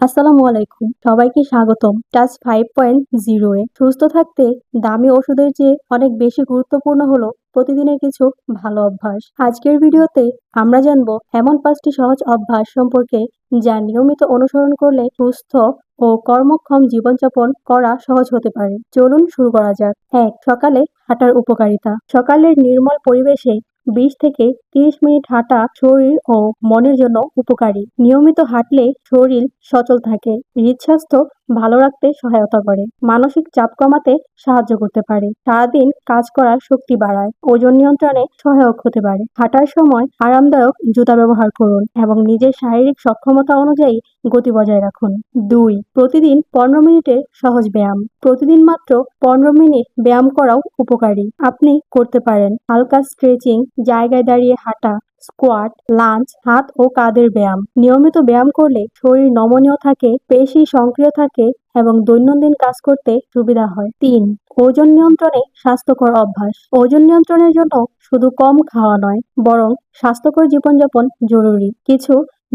আসসালামু আলাইকুম। সবাইকে স্বাগতম টাচ 5.0 এ। সুস্থ থাকতে দামি ওষুধের চেয়ে অনেক বেশি গুরুত্বপূর্ণ হলো প্রতিদিনের কিছু ভালো অভ্যাস। আজকের ভিডিওতে আমরা জানব এমন 5টি সহজ অভ্যাস সম্পর্কে যা নিয়মিত অনুসরণ করলে সুস্থ ও কর্মক্ষম জীবনযাপন করা সহজ হতে পারে। চলুন শুরু করা যাক। 1. সকালে হাঁটার উপকারিতা। সকালের নির্মল পরিবেশে 20 থেকে 30 মিনিট হাঁটা শরীর ও মনের জন্য উপকারী। নিয়মিত হাঁটলে শরীর সচল থাকে, হৃদস্বাস্থ্য ভালো রাখতে সহায়তা করে, মানসিক চাপ কমাতে সাহায্য করতে পারে, সারাদিন কাজ করার শক্তি বাড়ায়, ওজন নিয়ন্ত্রণে সহায়ক হতে পারে। হাঁটার সময় আরামদায়ক জুতা ব্যবহার করুন এবং নিজের শারীরিক সক্ষমতা অনুযায়ী গতি বজায় রাখুন। 2. প্রতিদিন 15 মিনিটের সহজ ব্যায়াম। প্রতিদিন মাত্র 15 মিনিট ব্যায়াম করাও উপকারী। আপনি করতে পারেন হালকা স্ট্রেচিং, জায়গায় দাঁড়িয়ে হাঁটা, স্কোয়াট, লাঞ্জ, হাত ও কাঁধের ব্যায়াম। নিয়মিত ব্যায়াম করলে শরীর নমনীয় থাকে, পেশি সক্রিয় থাকে এবং দৈনন্দিন কাজ করতে সুবিধা হয়। 3. ওজন নিয়ন্ত্রণে স্বাস্থ্যকর অভ্যাস। ওজন নিয়ন্ত্রণের জন্য শুধু কম খাওয়া নয়, বরং স্বাস্থ্যকর জীবনযাপন জরুরি। কিছু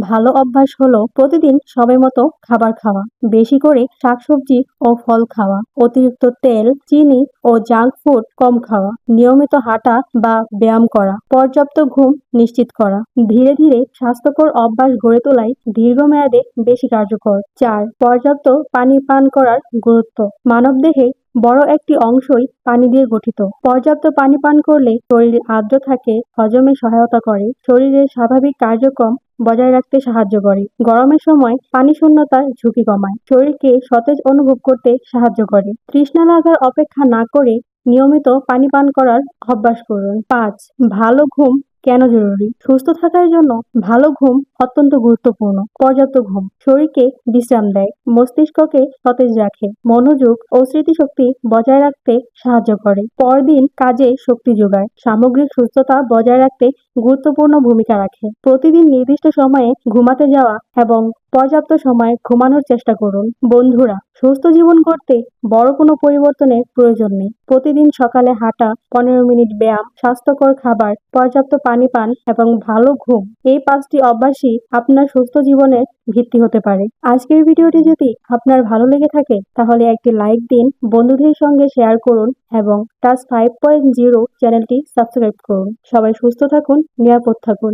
ভালো অভ্যাস হলো প্রতিদিন সময়মতো খাবার খাওয়া, বেশি করে শাকসবজি ও ফল খাওয়া, অতিরিক্ত তেল, চিনি ও জাঙ্ক ফুড কম খাওয়া, নিয়মিত হাঁটা বা ব্যায়াম করা, পর্যাপ্ত ঘুম নিশ্চিত করা। ধীরে ধীরে স্বাস্থ্যকর অভ্যাস গড়ে তোলাই দীর্ঘমেয়াদে বেশি কার্যকর। 4. পর্যাপ্ত পানি পান করার গুরুত্ব। মানবদেহে বড় একটি অংশই পানি দিয়ে গঠিত। পর্যাপ্ত পানি পান করলে শরীর আর্দ্র থাকে, হজমে সহায়তা করে, শরীরের স্বাভাবিক কার্যক্রম বজায় রাখতে সাহায্য করে, গরমের সময় পানি শূন্যতার ঝুঁকি কমায়, শরীরকে সতেজ অনুভব করতে সাহায্য করে। তৃষ্ণা লাগার অপেক্ষা না করে নিয়মিত পানি পান করার অভ্যাস করুন। 5. ভালো ঘুম কেন জরুরি? সুস্থ থাকার জন্য ভালো ঘুম অত্যন্ত গুরুত্বপূর্ণ। পর্যাপ্ত ঘুম শরীরকে বিশ্রাম দেয়, মস্তিষ্ককে সতেজ রাখে, মনোযোগ ও স্মৃতিশক্তি বজায় রাখতে সাহায্য করে, পরদিন কাজে শক্তি যোগায়, সামগ্রিক সুস্থতা বজায় রাখতে গুরুত্বপূর্ণ ভূমিকা রাখে। প্রতিদিন নির্দিষ্ট সময়ে ঘুমাতে যাওয়া এবং পর্যাপ্ত সময় ঘুমানোর চেষ্টা করুন। বন্ধুরা, সুস্থ জীবন গড়তে বড় কোনো পরিবর্তনের প্রয়োজন নেই। প্রতিদিন সকালে হাঁটা, 15 মিনিট ব্যায়াম, স্বাস্থ্যকর খাবার, পর্যাপ্ত পানি পান এবং ভালো ঘুম, এই 5টি অভ্যাসই আপনার সুস্থ জীবনের ভিত্তি হতে পারে। আজকের ভিডিওটি যদি আপনার ভালো লেগে থাকে তাহলে একটি লাইক দিন, বন্ধুদের সঙ্গে শেয়ার করুন এবং টাচ 5.0 চ্যানেলটি সাবস্ক্রাইব করুন। সবাই সুস্থ থাকুন, নিরাপদ থাকুন।